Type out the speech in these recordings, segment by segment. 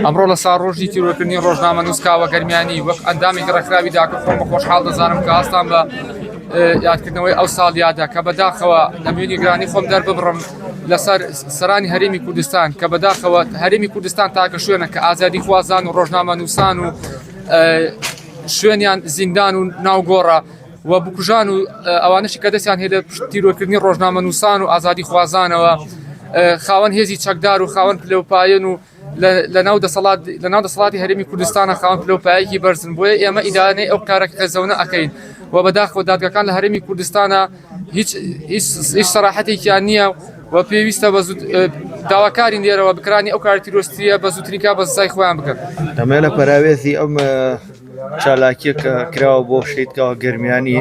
ئەمڕۆ لە ساڕۆژی تیرۆرکردنی ڕۆژنامە نووسکاوە گەرمیانی وەک ئەندامی گەڕەکراوی داکە خۆم بە خۆشحاڵ دەزانم کە ئاستان بە یادکردنەوەی ئەو ساڵ یادا کە بەداخەوە لە میێنی گرانی خۆم دەرببڕم لەسەر سەرانی هەرێمی کوردستان کە بەداخەوە هەرێمی کوردستان تاکە شوێنە کە ئازادی خوازان و ڕۆژنامە نووسان و شوێنیان زیندان و ناوگۆڕە و بکوژان و ئەوانشی کە دەستیان هێدە تیرۆرکردنی ڕۆژنامە نووسان و ئازادی خوازانەوە خاوەن هێزی چەکدار و خاوەن پلەپایەن و لە ناو دەسەڵاتی هەرێمی کوردستانە خاوەن پلەپایەکی بەرزن بۆیە ئێمە ئیدارەی ئەو کارێکە خێزەونە ئەەکەین و بەداخەوە دادگاکان لە هەرێمی کوردستانە هیچ سەراحەتێکیان نییە و پێویستە بە داواکاری لێرەوە بکرانی ئەو کاری تیرۆستیە بە زووترینکا بە سزای خۆیان بکەن. دەمێ لە پەراوێزی ئەم چالاکیە کە کراوە بۆ شەیدکەوە گەرمیانی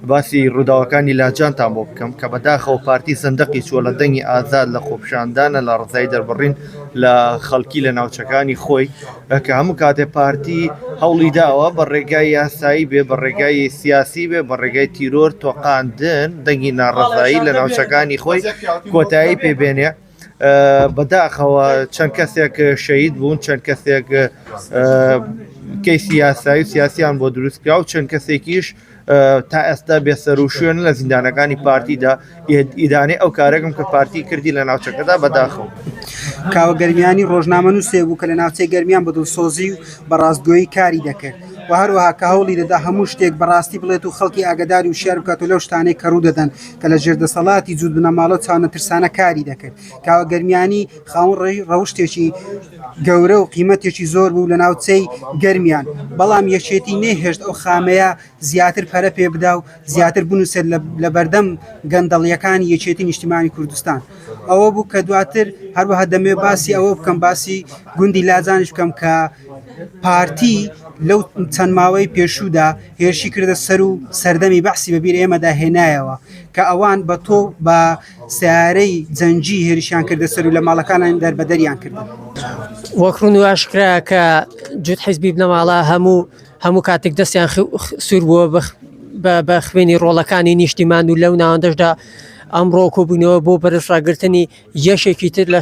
باسی ڕووداوەکانی لاجانتان بۆ بکەم کە بەداخەوە پارتی سندەقی چوە لە دەنگی ئازاد لە خۆپشاندانە لە ڕزای دەربڕین لە خەڵکی لە ناوچەکانی خۆی کە هەموو کاتێ پارتی هەوڵی داوە بە ڕێگای یاسایی بێ بە ڕێگای سیاسی بێ بە ڕێگای تیرۆر تۆقااندن دەنگی ناڕزایی لە ناوچەکانی خۆی کۆتایی پێبێنێ. بەداخەوە چەند کەسێک شەید بوون چەند کەسێک کەیسی یاسایی و سیاسیان بۆ دروستکرا و چەند کەسێکیش تا ئێستا بێسەر و شوێن لە زیندانەکانی پارتیدا ئیدانەی ئەو کارێکم کە پارتی کردی لە ناوچەکەدا بەداخەوە. کاوە گەرمیانی ڕۆژنامە نووسێ بوو کە لە ناوچەی گەرمیان بە دڵسۆزی و بەڕاستگۆیی کاری دەکرد و هەروەها کە هەوڵی دەدا هەموو شتێک بەڕاستی بڵێت و خەڵکی ئاگداری و شێر بکات و لەو شتانەی کە ڕوو دەدەن کە لە ژێردەسەڵاتی جوود بنەماڵە چاونە ترسانە کاری دەکرد. کاوە گەرمیانی خاوەن ڕەوشتێکی گەورە و قیمەتێکی زۆر بوو لە ناوچەی گەرمیان بەڵام یەکێتی نەهێشت ئەو خامەیە زیاتر پەرە پێ بدا و زیاتر بنووسێت لە بەردەم گەندەڵیەکانی یەکێتی نیشتیمانی کوردستان. ئەوە بوو کە دواتر هەروەها دەمێ باسی ئەوە بکەم باسی گوندی لاجانش بکەم کە پارتی لەو چەند ماوەی پێشوودا هێرشی کردە سەر و سەردەمی بەحسی بەبییر ئێمەدا هێنایەوە کە ئەوان بە تۆ بە سیارەی جەنجی هێرشیان کردە سەر و لە ماڵەکانیان دەربەدەریان کردن. وەکڕون و ئاشکرا کە جوت حیزبی بنەماڵە هەموو کاتێک دەستیان سوور بووە بە خوێنی ڕۆڵەکانی نیشتیمان و لەو ناوەندەشدا ئەمڕۆ کۆبوونەوە بۆ بەرزڕاگرتنی یەشێکی تر لە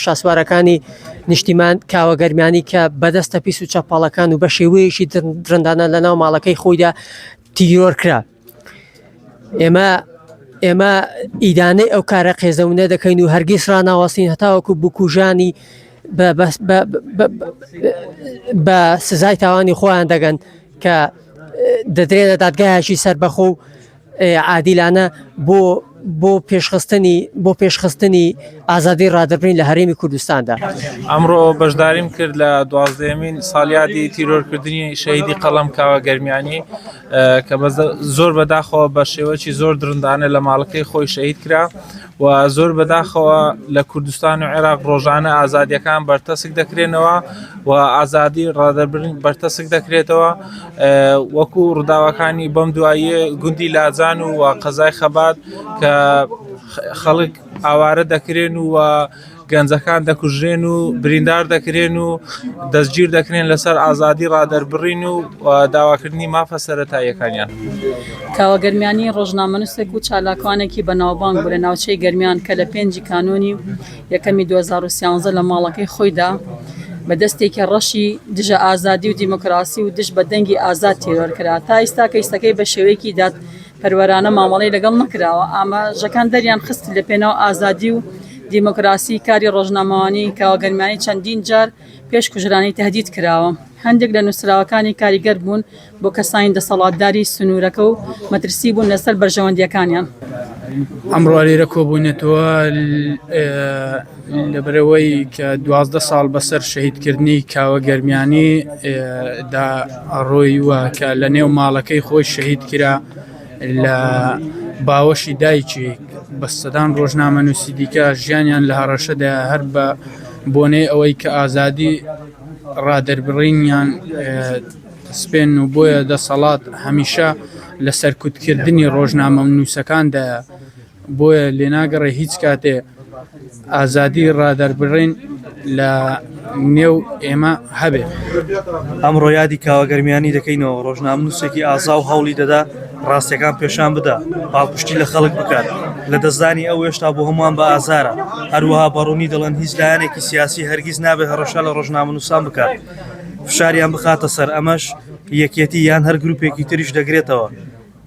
شاسوارەکانی نیشتیمان کاوە گەرمیانی کە بەدەستە پیس و چەپاڵەکان و بە شێوەیەکی درندانە لە ناو ماڵەکەی خۆیدا تیرۆر کرا. ئێمە ئیدانەی ئەو کارە قێزەونە دەکەین و هەرگیز ڕناوەستین هەتاوەکو بکوژانی بە سزای تاوانی خۆیان دەگەن کە دەدرێنە دادگایەکی سەربەخۆ و عادیلانە بۆ پێشخستنی ئازادی ڕادەبرین لە هەرێمی کوردستاندا. ئەمڕۆ بەشداریم کرد لە 12مین ساڵیادی تیرۆرکردنی شەهیدی قەڵەم کاوە گەرمیانی کە زۆر بەداخەوە بە شێوەیەکی زۆر درندانە لە ماڵەکەی خۆی شەهید کرا و زۆر بەداخەوە لە کوردستان و عێراق ڕۆژانە ئازادیەکان بەرتەسک دەکرێنەوە و ئازادی ڕادەبرین بەرتەسک دەکرێتەوە وەکو ڕووداوەکانی بەم دواییە گوندی لاجان و قەزای خەبات کە خەڵک ئاوارە دەکرێن و گەنجەکان دەکوژێن و بریندار دەکرێن و دەستگیر دەکرێن لەسەر ئازادی ڕادەربڕین و داواکردنی مافە سەرەتاییەکانیان. کاوە گەرمیانی ڕۆژنامە نووسێک و چالاکوانێکی بەناوبانگ بوو لە ناوچەی گەرمیان کە لە 5 کانۆنی یەکەمی 2013 لە ماڵەکەی خۆیدا بە دەستێکی ڕەشی دژە ئازادی و دیموکراسی و دژ بە دەنگی ئازاد تیرۆرکرا تا ئێستا کەیستەکەی بە شێوەیەکی داد پەروەرانە مامەڵەی لەگەڵ نەکراوە ئاماژەکان دەریان خستی لە پێناو ئازادی و دیموکراسی کاری ڕۆژنامەوانی کاوە گەرمیانی چەندین جار پێش کوژرانی تهدید کراوە. هەندێک لە نووسراوەکانی کاریگەر بوون بۆ کەسانی دەسەڵاتداری سنوورەکە و مەترسی بوون لەسەر بەرژەوەندیەکانیان. ئەمڕۆ لێرە کۆبوونێتەوە لەبەرەوەی کە 12 ساڵ بەسەر شەهیدکردنی کاوە گەرمیانی دا ڕۆی وە کە لە نێو ماڵەکەی خۆی شەهید کرا لە باوەشی دایکی بە سەدان ڕۆژنامە نووسی دیکە ژیانیان لە هەڕەشەدا هەر بە بۆنەی ئەوەی کە ئازادی ڕادەربڕینیان سپێن و بۆیە دەسەڵات هەمیشە لە سەرکوتکردنی ڕۆژنامە نووسەکاندا بۆیە لێناگەڕێ هیچ کاتێ ئازادی ڕادەربڕین لە نێو ئێمە هەبێ. ئەمڕۆ یادی کاوە گەرمیانی دەکەینەوە ڕۆژنامە نووسێکی ئازا و هەوڵی دەدا ڕاستیەکان پێشان بدە پاڵپشتی لە خەڵک بکات لە دەستدانی ئەو هێشتا بۆ هەمووان بە ئازارە هەروەها بەڕوونی دەڵێن هیچ لایەنێکی سیاسی هەرگیز نابێت هەڕەشە لە ڕۆژنامەنووسان بکات فشاریان بخاتە سەر ئەمەش یەکێتی یان هەر گروپێکی تریش دەگرێتەوە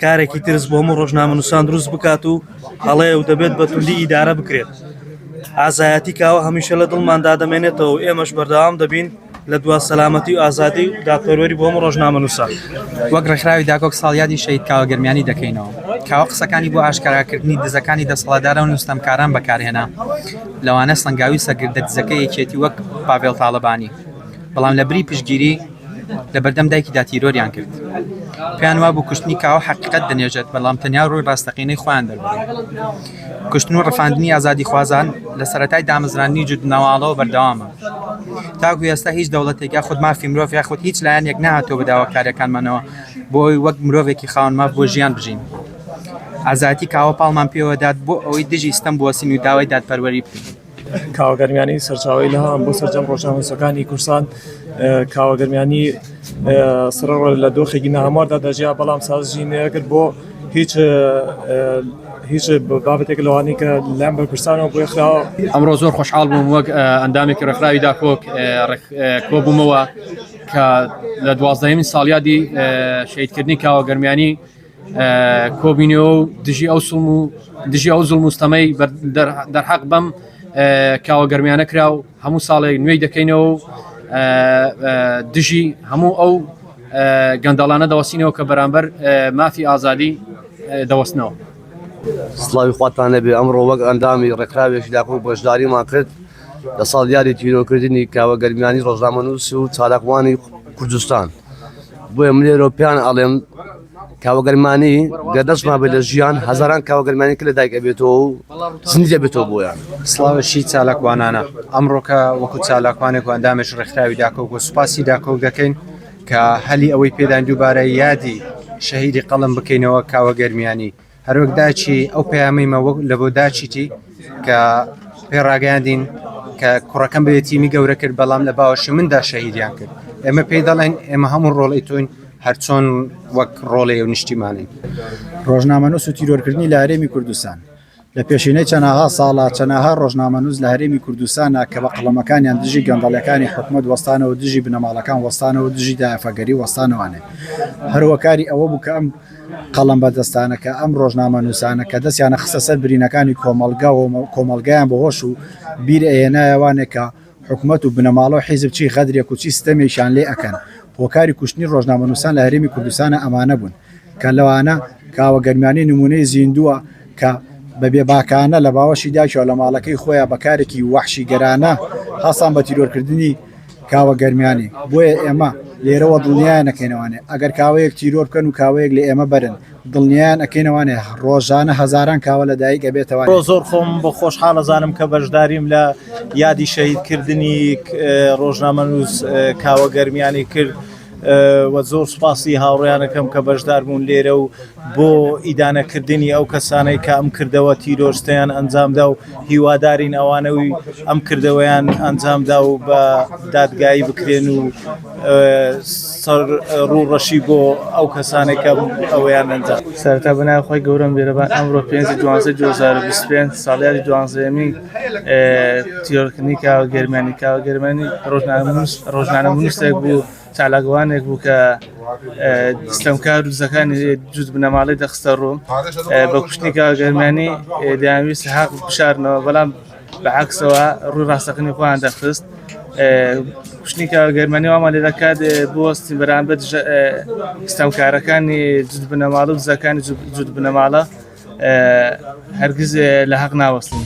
کارێکی ترس بۆ هەموو ڕۆژنامەنووسان دروست بکات و هەڵەیە و دەبێت بە توندی ئیدارە بکرێت ئازایەتی کاوە هەمیشە لە دڵماندا دەمێنێتەوە و ئێمەش بەردەوام دەبین لە دوا سەلامەتی و ئازادی و دادپەروەری بۆ هەموو ڕۆژنامەنووسان وەک ڕێکخراوی داکۆک ساڵیادی شەید کاوە گەرمیانی دەکەینەوە کاوە قسەکانی بۆ ئاشکاراکردنی دزەکانی دەسەڵاتدارە و نووسەمکاران بەکارهێنا لەوانە سەنگاوی سەرگردە دزەکەی یەکێتی وەک پاڤێڵ تاڵەبانی بەڵام لە بری پشتگیری لە بەردەم دایکیدا تیرۆریان کرد پێیان وا بوو کوشتنی کاوە حەقیقەت دەنێژێت بەڵام تەنیا ڕووی ڕاستەقینەی خۆیان دەربڕێت کوشتن و ڕەفاندنی ئازادی خوازان لە سەرەتای دامەزرانی جوود ناوڵەوە بەردەوامە تاکو ئێستا هیچ دەوڵەتێکا خود مافی مرۆڤ یاخود هیچ لایەنێک نهاتۆ بە داواکاریەکانمانەوە بۆ ئەوی وەک مرۆڤێکی خاوەن ماف بۆ ژیان بژین ئازادی کاوە پاڵمان پێوەدات بۆ ئەوەی دژی ستەم بوەسین و داوای دادپەروەری بکەین کاوە گەرمیانی سەرچاوی لە هەم بۆ سەرجەم ڕۆژنامەنووسەکانی کوردستان کاوە گەرمیانی سڕەوە لە دۆخێکی ناهەمواردا دەژیا بەڵام سازژی نەکرد بۆ هیچ بابەتێک لەوانی کە لەم بە کوردستانەوە بۆی خراوە ئەمڕۆ زۆر خۆشحاڵ بووم وەک ئەندامێکی ڕێکخراوی داکۆک کۆ بوومەوە کە لە 12مین ساڵیادی شەیدکردنی کاوە گەرمیانی کۆبینەوە و دژی ئەو زوڵم و ستەمەی دەرحەق بەم کاوە گەرمیانە کرا و هەموو ساڵێک نوێی دەکەینەوە و دژی هەموو ئەو گەندەڵانە دەوەستینەوە کە بەرامبەر مافی ئازادی دەوەستنەوە سڵاوی خواتان لەبێ ئەمڕۆ وەک ئەندامی ڕێکخراوێکی داکۆک بەشداریمان کرد لە ساڵیادی تیرۆکردنی کاوە گەرمیانی ڕۆژنامەنووس و چالاکوانی کوردستان بۆیە من لێرە پێیان ئەڵێم کاوە گەرمانی گەردەستمان بێت لە ژیان هەزاران کاوە گەرمانی کە لە دایک ئەبێتەوە و زیندی دەبێتەوە بۆیان سڵاوەشی چالاکوانانە ئەمڕۆکە وەکو چالاکوانێک و ئەندامێش ڕێکخراوی داکۆک و سوپاسی داکۆک دەکەین کە هەلی ئەوەی پێدان دووبارە یادی شەهیدی قەڵم بکەینەوە کاوە گەرمیانی هەروەک داچی ئەو پەیامەیمە لە بۆ داچیتی کە پێڕاگەاندین کە کوڕەکەم بەیەتیمی گەورە کرد بەڵام لە باوەشی مندا شەهیدیان کرد ئێمە پێی دەڵێن ئێمە هەموو ڕۆڵی تۆین هەرچۆن وەک ڕۆڵی و نیشتیمانین ڕۆژنامەنووس و تیرۆرکردنی لە هەرێمی کوردستان لە پێشینەی چەندەها ساڵە چەندەها ڕۆژنامەنووس لە هەرێمی کوردستانە کە بە قەڵەمەکانیان دژی گەندەڵەکانی حکومەت وەستانەوە دژی بنەماڵەکان وەستانەوە دژی دایافەگەری وەستانەوەنێ هەروەکاری ئەوە بوو کە ئەم قەڵەم بەدەستانە کە ئەم ڕۆژنامەنووسانە کە دەستیانە خستە سەر برینەکانی کۆمەلگا و کۆمەلگایان بەهۆش و بیر ئەێنایەوانێک کە حکومەت و بنەماڵە و حیزب چی غەدرێک و چی ستەمێکیان لێ ئەکەن هۆکاری کوشتنی ڕۆژنامەنووسان لە هەرێمی کوردستانە ئەمانە بوون کە لەوانە کاوە گەرمیانی نمونەی زیندووە کە بەبێ باکانە لە باوەشی داکەوە لە ماڵەکەی خۆیان بەکارێکی وەحشی گەرانە هەسان بە تیرۆرکردنی کاوە گەرمیانی بۆیە ئێمە لێرەوە دڵنیایان نەکەینەوانێ ئەگەر کاوەیەک تیرۆر بکەن و کاوەیەک لە ئێمە بەرن دڵنیایان ئەکەینەوانێ ڕۆژانە هەزاران کاوە لە دایک ئەبێتەوە زۆر خۆم بە خۆشحاڵە زانم کە بەشداریم لە یادی شەهیدکردنی ڕۆژنامەنووس کاوە گەرمیانی کرد و زۆر سوپاسی هاوڕێیانەکەم کە بەشدار بوون لێرە و بۆ ئیدانەکردنی ئەو کەسانەی کە ئەم کردەوە تیرۆستیان ئەنجامدا و هیوادارین ئەوانەوەی ئەم کردەوەیان ئەنجامدا و بە دادگایی بکرێن و ڕوڕەشی بۆ ئەو کەسانێکە ئەوەیان ئەنجام سەرتا بەناوی خۆی گەورەم بێرەبان ئەمڕۆ 5/12/2025 ساڵیادی 12مین تیرۆرکردنی کاوە گەرمیانی کاوە گەرمیانی ڕۆژنامەنووسێک بوو چالاکوانێک بوو کە ستەمکار و دزەکانی جوود بنەماڵی دەخستە ڕوو بە کوشتنی کاوە گەرمیانی دەیانویست حەق بشارنەوە بەڵام بەعەکسەوە ڕووی ڕاستەقینی خۆیان دەخست کوشتنی کاوە گەرمیانی وامان لێ دەکات بوەستی بەرامبەر ستەمکارەکانی جوود بنەماڵە و دزەکانی جوود بنەماڵە هەرگیز لە حەق ناوەستن.